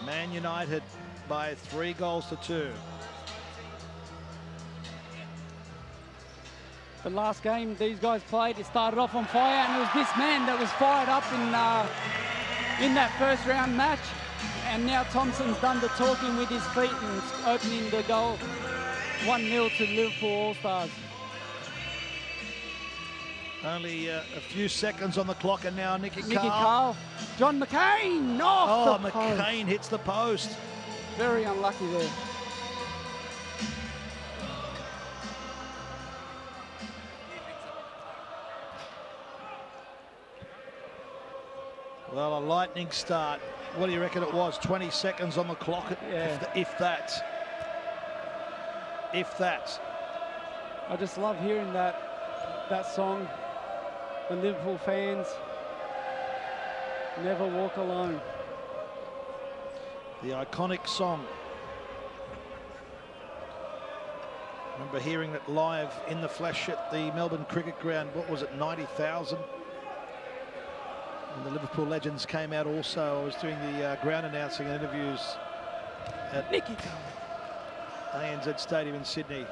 Man United by 3-2. The last game these guys played, it started off on fire, and it was this man that was fired up in that first round match. And now Thompson's done the talking with his feet and opening the goal. 1-0 to Liverpool All-Stars. Only a few seconds on the clock, and now Nicky Nicky Carl. Carl. John McCain off the post. McCain hits the post. Very unlucky there. Well, a lightning start. What do you reckon it was? 20 seconds on the clock, yeah. if that. If that. I just love hearing that song. The Liverpool fans, Never Walk Alone. The iconic song. I remember hearing it live in the flesh at the Melbourne Cricket Ground. What was it, 90,000? And the Liverpool legends came out also. I was doing the ground announcing and interviews at Nicky ANZ Stadium in Sydney.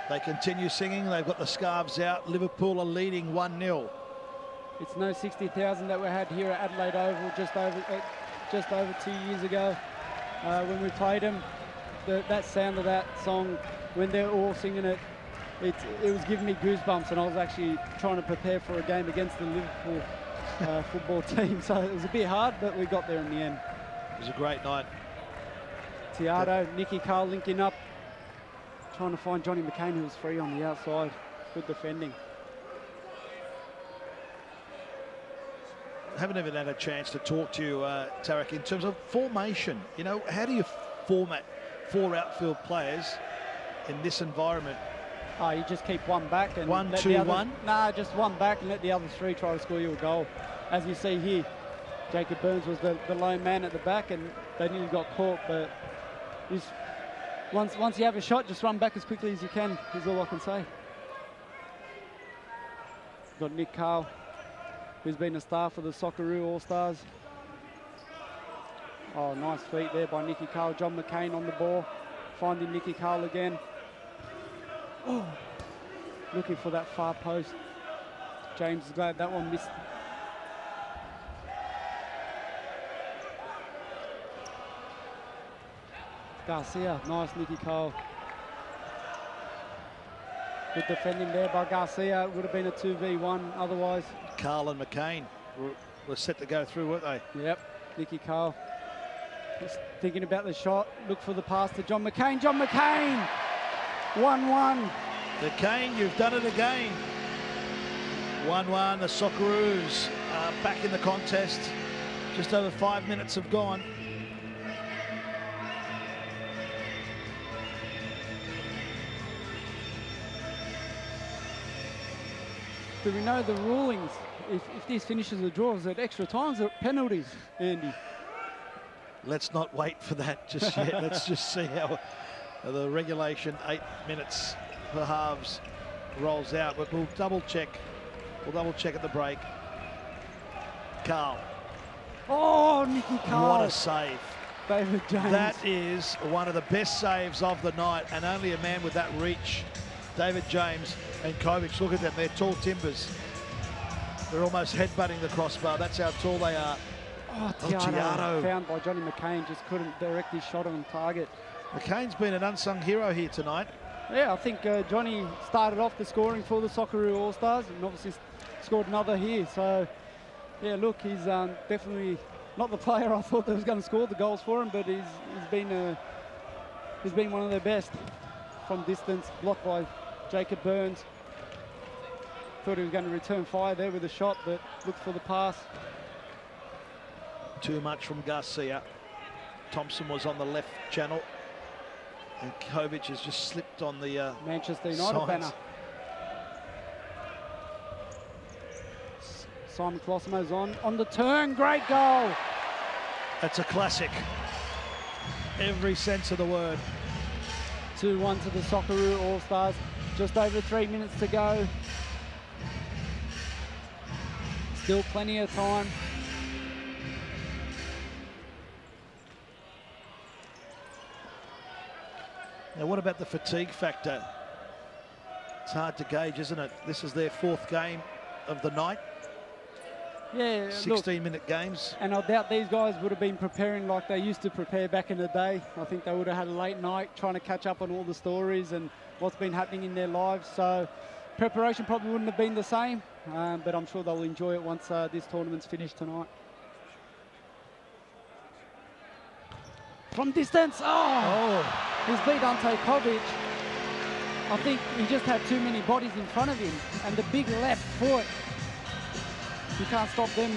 They continue singing. They've got the scarves out. Liverpool are leading 1-0. It's no 60,000 that we had here at Adelaide Oval just over 2 years ago when we played them. That sound of that song, when they're all singing it, it was giving me goosebumps, and I was actually trying to prepare for a game against the Liverpool football team, so it was a bit hard, but we got there in the end. It was a great night. Tiago, Nicky Carl linking up, trying to find Johnny McCain, who was free on the outside. Good defending. Haven't even had a chance to talk to you, Tarek, in terms of formation. You know, how do you format 4 outfield players in this environment? Oh, you just keep one back and 1, let 2, the others, 1? Nah, just one back and let the other 3 try to score you a goal. As you see here, Jacob Burns was the lone man at the back, and they nearly got caught, but once you have a shot, just run back as quickly as you can, is all I can say. Got Nick Carl, who's been a star for the Socceroos All-Stars. Oh, nice feet there by Nicky Carl. John McCain on the ball, finding Nicky Carl again. Oh, looking for that far post. James is glad that one missed. Garcia, nice Nicky Carl. Good defending there by Garcia. It would have been a 2v1 otherwise. Carl and McCain were set to go through, weren't they? Yep, Nicky Carl. Just thinking about the shot. Look for the pass to John McCain. John McCain! 1-1. McCain, you've done it again. 1-1, the Socceroos are back in the contest. Just over 5 minutes have gone. Do we know the rulings? If this finishes a draw, is it extra times or penalties, Andy? Let's not wait for that just yet. Let's just see how the regulation 8 minutes for halves rolls out. But we'll double check. We'll double check at the break. Carl. Oh, Nicky Carl. What a save. David James. That is one of the best saves of the night, and only a man with that reach. David James and Kovic, look at them, they're tall timbers. They're almost headbutting the crossbar. That's how tall they are. Oh, Tiago, found by Johnny McCain, just couldn't direct his shot on target. McCain's been an unsung hero here tonight. Yeah, I think Johnny started off the scoring for the Socceroos All-Stars and obviously scored another here. So, yeah, look, he's definitely not the player I thought that was going to score the goals for him, but he's been one of their best from distance, blocked by Jacob Burns. Thought he was going to return fire there with a shot, but looked for the pass. Too much from Garcia. Thompson was on the left channel, and Kovic has just slipped on the Manchester United banner. Simon Colosimo's on the turn, great goal. That's a classic, every sense of the word. 2-1 to the Socceroos All-Stars. Just over 3 minutes to go. Still plenty of time. Now, what about the fatigue factor? It's hard to gauge, isn't it? This is their 4th game of the night. Yeah, 16-minute games. And I doubt these guys would have been preparing like they used to prepare back in the day. I think they would have had a late night trying to catch up on all the stories and what's been happening in their lives. So preparation probably wouldn't have been the same, but I'm sure they'll enjoy it once this tournament's finished tonight. From distance, he's beat Ante Kovic. I think he just had too many bodies in front of him, and the big left foot, you can't stop them.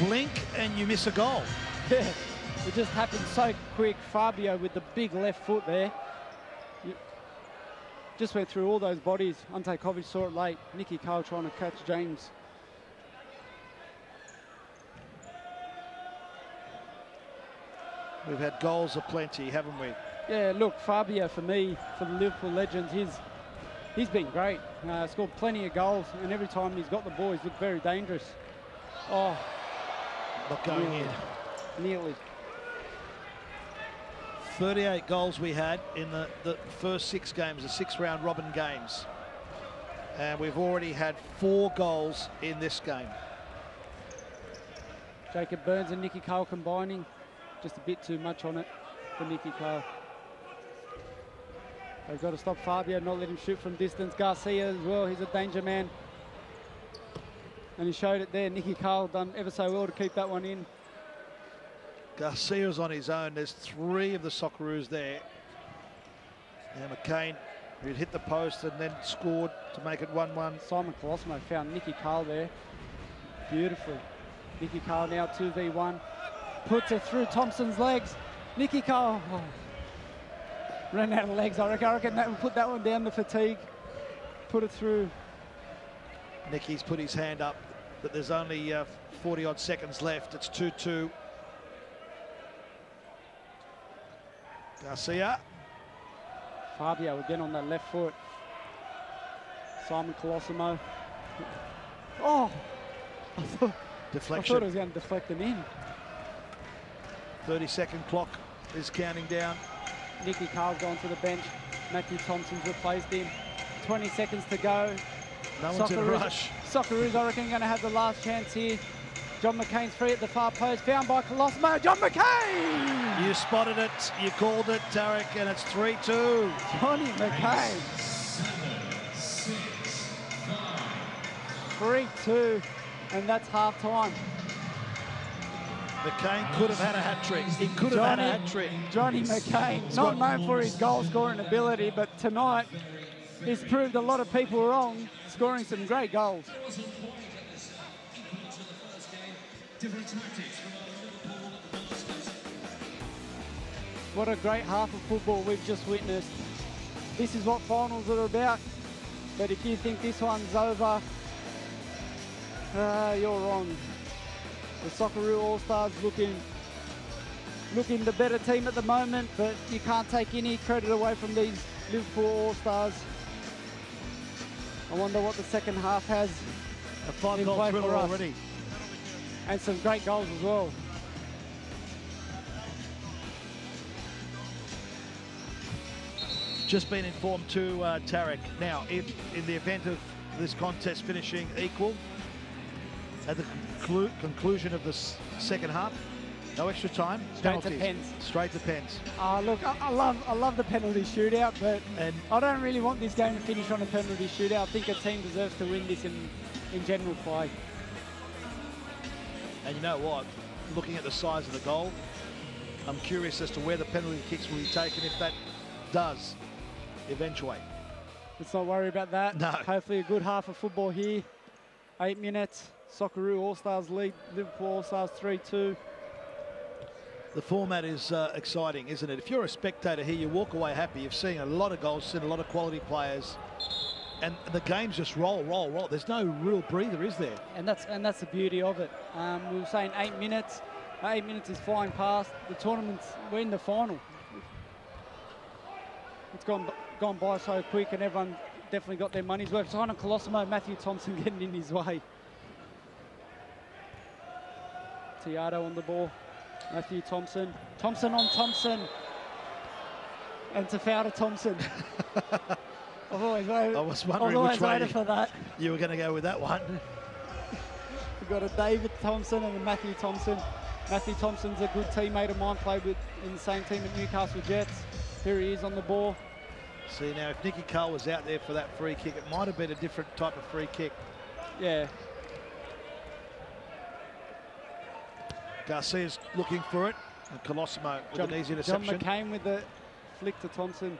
Blink and you miss a goal. Yeah, it just happened so quick. Fabio with the big left foot there. Just went through all those bodies. Ante Kovic saw it late. Nicky Cole trying to catch James. We've had goals aplenty, haven't we? Yeah, look, Fabio for me, for the Liverpool legends, he's been great. Scored plenty of goals, and every time he's got the ball, he's looked very dangerous. Oh, not going in. Nearly. 38 goals we had in the first 6 games, the 6 round robin games. And we've already had 4 goals in this game. Jacob Burns and Nicky Cole combining. Just a bit too much on it for Nicky Cole. They've got to stop Fabio, not let him shoot from distance. Garcia as well, he's a danger man. And he showed it there. Nicky Cole done ever so well to keep that one in. Garcia's on his own. There's 3 of the Socceroos there. And McCain, who'd hit the post and then scored to make it 1-1. Simon Colosimo found Nicky Cole there beautifully. Nicky Cole now 2v1. Puts it through Thompson's legs. Nicky Cole ran out of legs. I reckon that would put that one down the fatigue. Put it through. Nicky's put his hand up, but there's only 40-odd seconds left. It's 2-2. Garcia. Fabio again on that left foot. Simon Colosimo. Oh! Deflection. I thought it was going to deflect them in. 30-second clock is counting down. Nicky Cole's gone to the bench. Matthew Thompson's replaced him. 20 seconds to go. No one's in a rush. Socceroos, I reckon, going to have the last chance here. John McCain's free at the far post. Found by Colosimo. John McCain! You spotted it. You called it, Tarek, and it's 3-2. Johnny McCain. 3-2, and that's half time. McCain could have had a hat-trick. He could have had a hat-trick. Johnny McCain, not known for his goal-scoring ability, but tonight he's proved a lot of people wrong, scoring some great goals. What a great half of football we've just witnessed. This is what finals are about, but if you think this one's over, you're wrong. The Socceroos All-Stars looking the better team at the moment, but you can't take any credit away from these Liverpool All-Stars. I wonder what the second half has. A 5-goal thriller already. And some great goals as well. Just been informed too, Tarek. Now, if in the event of this contest finishing equal, at the conclusion of the second half, no extra time, penalties. Straight to pens. Look, I love the penalty shootout, but I don't really want this game to finish on a penalty shootout. I think a team deserves to win this in general play. And you know what? Looking at the size of the goal, I'm curious as to where the penalty kicks will be taken if that does eventuate. Let's not worry about that. No. Hopefully a good half of football here. 8 minutes. Socceroos All-Stars lead. Liverpool All-Stars 3-2. The format is exciting, isn't it? If you're a spectator here, you walk away happy. You've seen a lot of goals, seen a lot of quality players, and the games just roll. There's no real breather, is there? And that's the beauty of it. We were saying 8 minutes. 8 minutes is flying past. The tournament's, we're in the final. It's gone by so quick, and everyone definitely got their money's worth. Simon Colosimo, Matthew Thompson getting in his way. Tiato on the ball. Matthew Thompson. Thompson on Thompson. and Tafauda Thompson. I've always waited, I was wondering which way for that. you were going to go with that one. We've got a David Thompson and a Matthew Thompson. Matthew Thompson's a good teammate of mine, played in the same team at Newcastle Jets. Here he is on the ball. See, now, if Nicky Cole was out there for that free kick, it might have been a different type of free kick. Yeah. Garcia's looking for it, and Colosimo with an easy interception. John McCain with the flick to Thompson.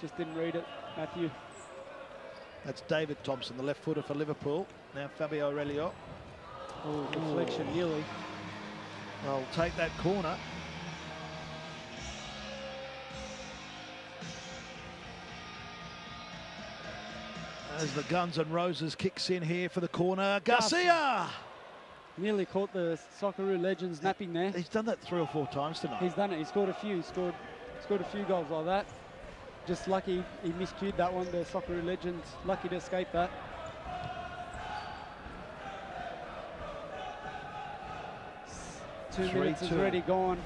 Just didn't read it, Matthew. That's David Thompson, the left footer for Liverpool. Now Fabio Aurelio. Oh, deflection nearly. They'll take that corner. As the Guns N' Roses kicks in here for the corner. Garcia! Nearly caught the Socceroo legends napping there. He's done that 3 or 4 times tonight. He's done it. He scored a few. Scored a few goals like that. Just lucky he miscued that one. The Socceroo legends lucky to escape that. Two minutes is already gone.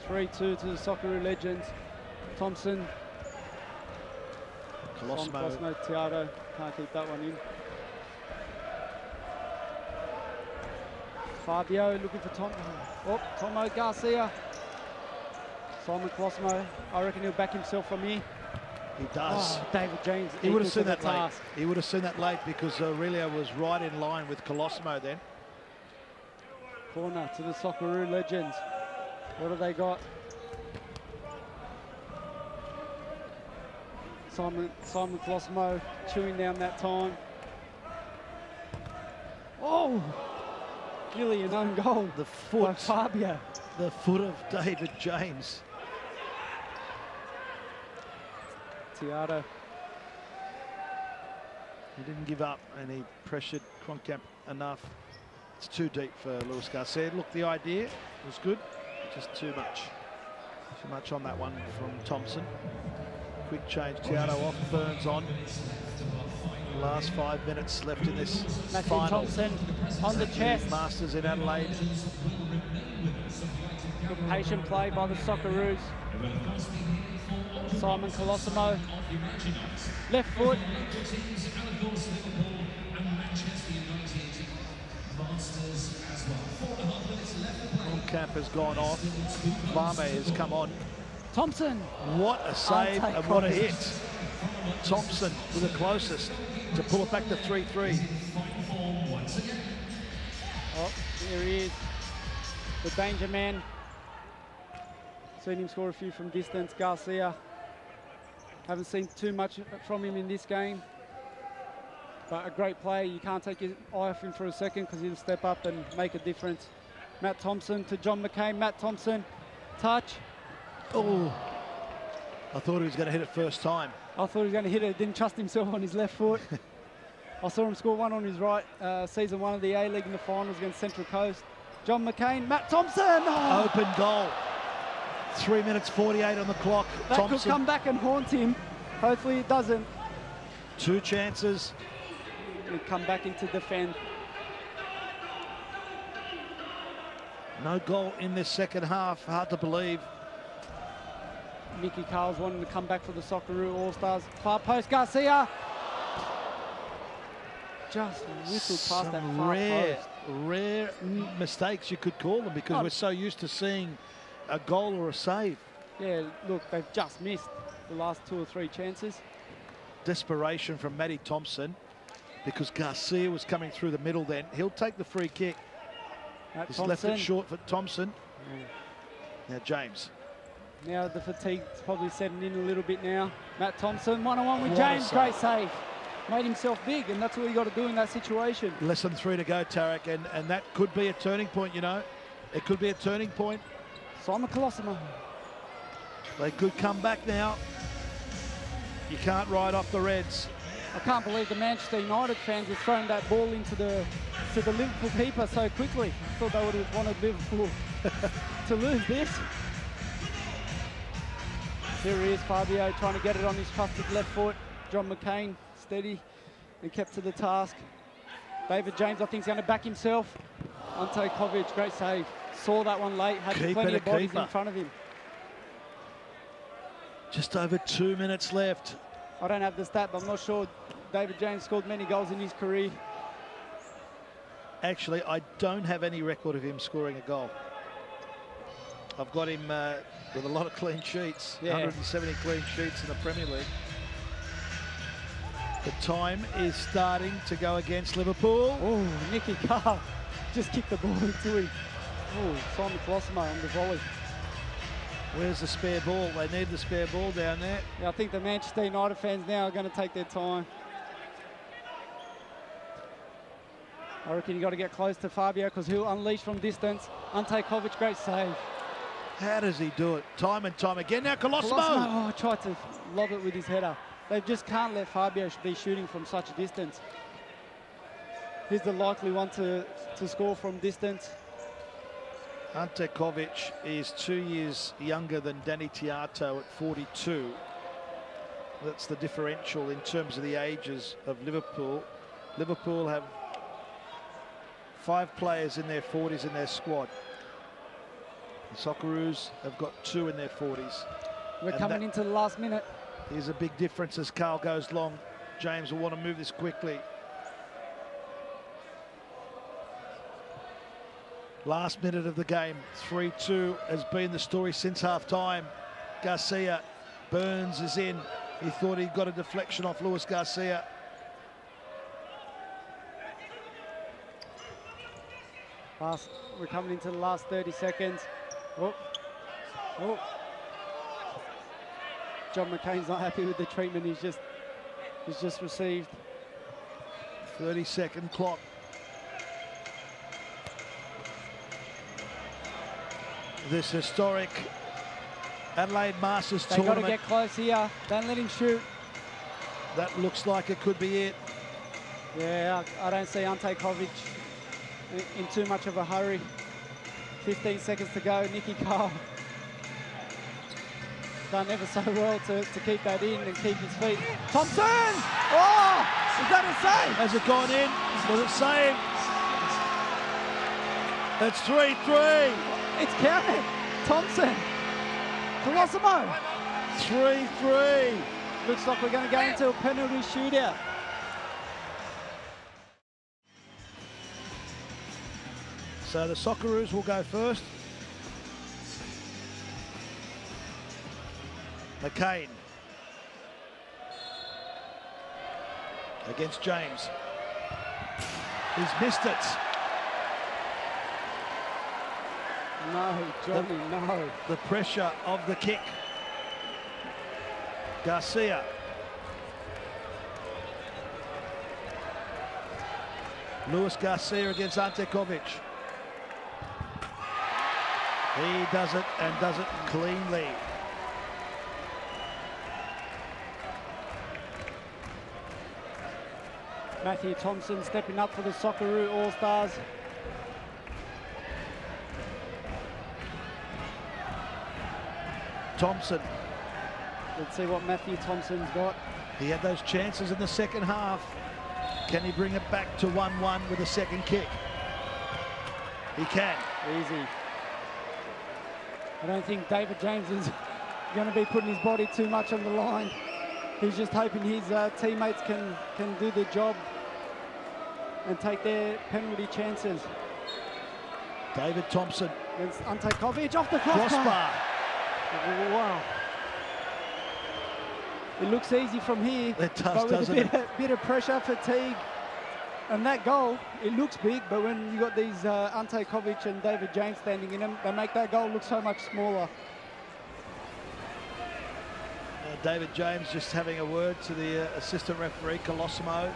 3-2 to the Socceroo legends. Thompson. Colosimo. Tiago. Can't keep that one in. Fabio looking for Tom. Oh, Tomo Garcia. Simon Colosimo. I reckon he'll back himself from here. He does. Oh, David James. He would have seen that late. He would have seen that late because Aurelio was right in line with Colosimo then. Corner to the Socceroo legends. What have they got? Simon Colosimo chewing down that time. Oh! Nearly an own goal. The foot. By Fabio. The foot of David James. Tiago. He didn't give up and he pressured Kronkamp enough. It's too deep for Luis Garcia. Look, the idea was good, just too much. Too much on that one from Thompson. Quick change, Tiago off, Burns on. Last 5 minutes left in this Matthew final. Thompson on the chest. Masters in Adelaide. Good patient play by the Socceroos. Simon Colosimo. Left foot. Kronkamp has gone off. Varme has come on. Thompson. What a save and what a hit. Thompson with the closest to pull it back to 3-3. Oh, here he is. The danger man. Seen him score a few from distance. Garcia. Haven't seen too much from him in this game. But a great player. You can't take your eye off him for a second because he'll step up and make a difference. Matt Thompson to John McCain. Matt Thompson. Touch. Oh, I thought he was going to hit it first time. I thought he was going to hit it. Didn't trust himself on his left foot. I saw him score one on his right. Season 1 of the A-League in the finals against Central Coast. John McCain. Matt Thompson. Oh. Open goal. 3 minutes 48 on the clock. That Thompson could come back and haunt him. Hopefully it doesn't. 2 chances. He'll come back into defend. No goal in this second half. Hard to believe. Mickey Carl's wanting to come back for the Socceroo All-Stars. Far post, Garcia. Just whistled past that far post. Rare mistakes you could call them because we're so used to seeing a goal or a save. Yeah, look, they've just missed the last 2 or 3 chances. Desperation from Matty Thompson because Garcia was coming through the middle then. He'll take the free kick. He's left it short for Thompson. Yeah. Now James. Now the fatigue's probably setting in a little bit now. Matt Thompson, one-on-one with James, great save. Made himself big, and that's what you got to do in that situation. Less than 3 to go, Tarek, and that could be a turning point, you know. It could be a turning point. Simon Colosimo. They could come back now. You can't ride off the Reds. I can't believe the Manchester United fans have thrown that ball into the Liverpool keeper so quickly. I thought they would have wanted Liverpool to lose this. Here he is, Fabio, trying to get it on his trusted left foot. John McCain, steady and kept to the task. David James, I think, is going to back himself. Ante Kovic, great save. Saw that one late, had plenty of bodies in front of him. Just over 2 minutes left. I don't have the stat, but I'm not sure David James scored many goals in his career. Actually, I don't have any record of him scoring a goal. I've got him with a lot of clean sheets, 170 clean sheets in the Premier League. The time is starting to go against Liverpool. Oh, Nicky Carr just kicked the ball into him. Oh, Simon Colosimo on the volley. Where's the spare ball? They need the spare ball down there. Yeah, I think the Manchester United fans now are going to take their time. I reckon you got to get close to Fabio because he'll unleash from distance. Ante Kovic, great save. How does he do it? Time and time again. Now Colosimo. Oh, tried to lob it with his header. They just can't let Fabio be shooting from such a distance. He's the likely one to score from distance. Ante Kovic is 2 years younger than Danny Tiato at 42. That's the differential in terms of the ages of Liverpool. Liverpool have 5 players in their 40s in their squad. The Socceroos have got 2 in their 40s. We're coming into the last minute. Here's a big difference as Carl goes long. James will want to move this quickly. Last minute of the game, 3-2 has been the story since half-time. Garcia, Burns is in. He thought he got a deflection off Luis Garcia. We're coming into the last 30 seconds. Oh. Oh. John McCain's not happy with the treatment he's just received. 30-second clock. This historic Adelaide Masters tournament. They've got to get close here. Don't let him shoot. That looks like it could be it. Yeah, I don't see Ante Kovic in too much of a hurry. 15 seconds to go. Nicky Carl done ever so well to keep that in and keep his feet. Thompson! Oh! Is that a save? Has it gone in? Was it saved? That's 3-3. It's counted. Thompson. Colosimo. 3-3. Looks like we're going to go into a penalty shootout. So the Socceroos will go first. McCain against James. He's missed it. No, Johnny, no. The pressure of the kick. Garcia. Luis Garcia against Ante Kovic. He does it and does it cleanly. Matthew Thompson stepping up for the Socceroo All-Stars. Thompson. Let's see what Matthew Thompson's got. He had those chances in the second half. Can he bring it back to 1-1 with a second kick? He can. Easy. I don't think David James is going to be putting his body too much on the line. He's just hoping his teammates can do the job and take their penalty chances. David Thompson. Against Ante Kovic off the crossbar. Wow. It looks easy from here. It does, doesn't it? A bit of pressure, fatigue. And that goal, it looks big, but when you got these Ante Kovic and David James standing in them, they make that goal look so much smaller. David James just having a word to the assistant referee, Colosimo.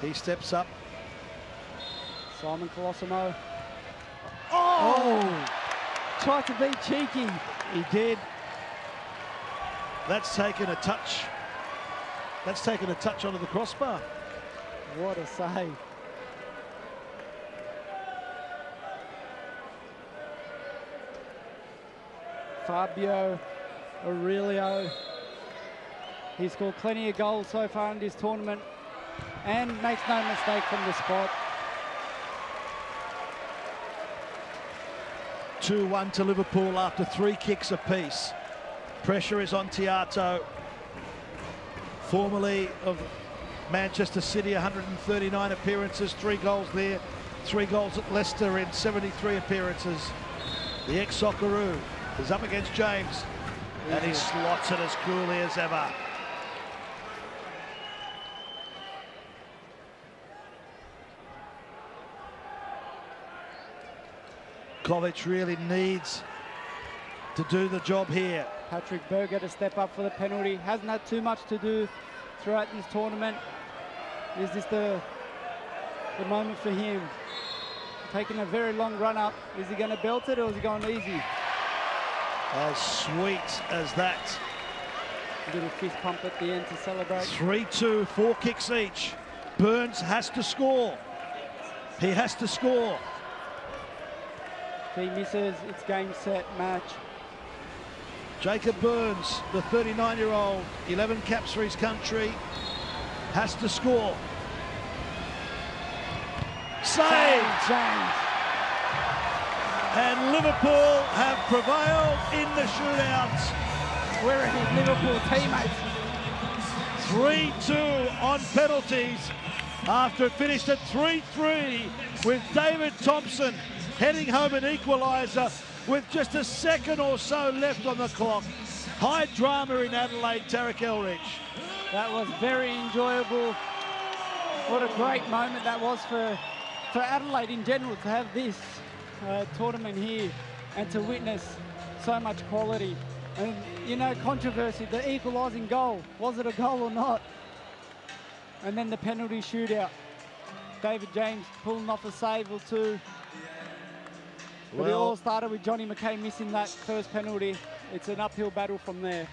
He steps up. Simon Colosimo. Oh! Tried to be cheeky. He did. That's taken a touch. That's taken a touch onto the crossbar. What a save. Fabio Aurelio. He's scored plenty of goals so far in this tournament and makes no mistake from the spot. 2-1 to Liverpool after 3 kicks apiece. Pressure is on Tiato, formerly of Manchester City, 139 appearances, 3 goals there, 3 goals at Leicester in 73 appearances. The ex-Socceroo is up against James, and he slots it as coolly as ever. Kovic really needs to do the job here. Patrick Berger to step up for the penalty. Hasn't had too much to do throughout this tournament. Is this the moment for him? Taking a very long run up. Is he going to belt it, or is he going easy? As sweet as that. A little fist pump at the end to celebrate. 3-2, 4 kicks each. Burns has to score. He has to score. If he misses, it's game, set, match. Jacob Burns, the 39-year-old, 11 caps for his country, has to score. Saved! James. And Liverpool have prevailed in the shootouts. Where are his Liverpool teammates? 3-2 on penalties after it finished at 3-3 with David Thompson heading home an equaliser with just a second or so left on the clock. High drama in Adelaide, Tarek Elridge. That was very enjoyable. What a great moment that was for Adelaide in general, to have this tournament here and to witness so much quality. And, you know, controversy, the equalising goal. Was it a goal or not? And then the penalty shootout. David James pulling off a save or two. But it all started with Johnny McKay missing that first penalty. It's an uphill battle from there.